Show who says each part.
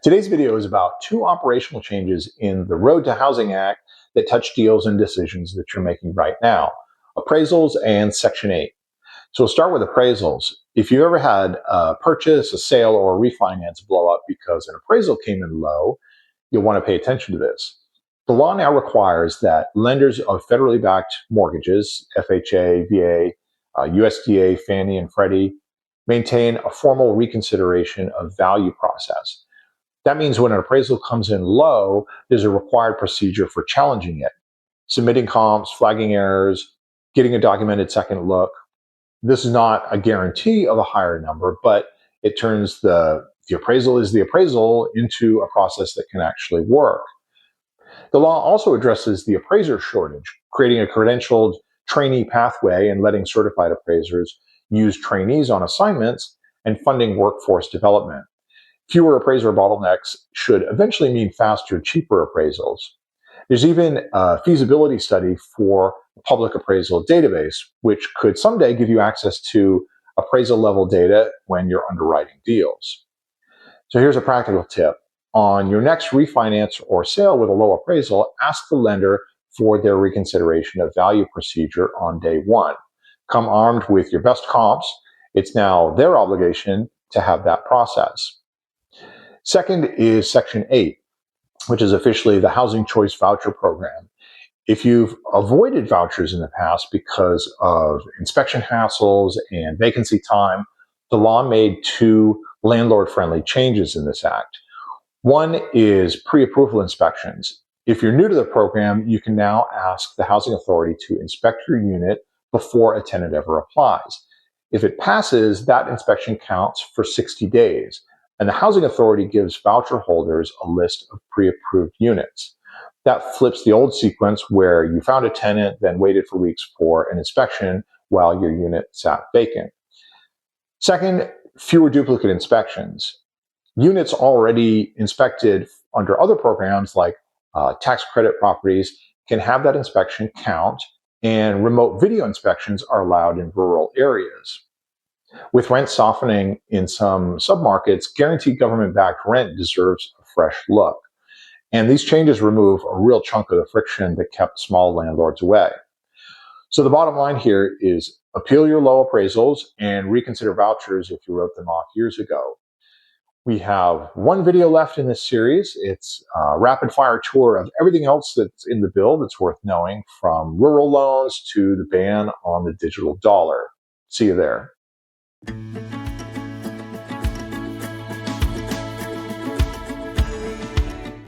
Speaker 1: Today's video is about two operational changes in the Road to Housing Act that touch deals and decisions that you're making right now: appraisals and Section 8. So we'll start with appraisals. If you ever had a purchase, a sale, or a refinance blow up because an appraisal came in low, you'll want to pay attention to this. The law now requires that lenders of federally backed mortgages, FHA, VA, USDA, Fannie, and Freddie, maintain a formal reconsideration of value process. That means when an appraisal comes in low, there's a required procedure for challenging it: submitting comps, flagging errors, getting a documented second look. This is not a guarantee of a higher number, but it turns the appraisal is the appraisal into a process that can actually work. The law also addresses the appraiser shortage, creating a credentialed trainee pathway and letting certified appraisers use trainees on assignments and funding workforce development. Fewer appraiser bottlenecks should eventually mean faster, cheaper appraisals. There's even a feasibility study for a public appraisal database, which could someday give you access to appraisal level data when you're underwriting deals. So here's a practical tip. On your next refinance or sale with a low appraisal, ask the lender for their reconsideration of value procedure on day one. Come armed with your best comps. It's now their obligation to have that process. Second is Section 8, which is officially the Housing Choice Voucher Program. If you've avoided vouchers in the past because of inspection hassles and vacancy time, the law made two landlord-friendly changes in this act. One is pre-approval inspections. If you're new to the program, you can now ask the housing authority to inspect your unit before a tenant ever applies. If it passes, that inspection counts for 60 days. And the housing authority gives voucher holders a list of pre-approved units. That flips the old sequence where you found a tenant, then waited for weeks for an inspection while your unit sat vacant. Second, fewer duplicate inspections. Units already inspected under other programs like tax credit properties can have that inspection count, and remote video inspections are allowed in rural areas. With rent softening in some submarkets, guaranteed government-backed rent deserves a fresh look. And these changes remove a real chunk of the friction that kept small landlords away. So the bottom line here is appeal your low appraisals and reconsider vouchers if you wrote them off years ago. We have one video left in this series. It's a rapid-fire tour of everything else that's in the bill that's worth knowing, from rural loans to the ban on the digital dollar. See you there.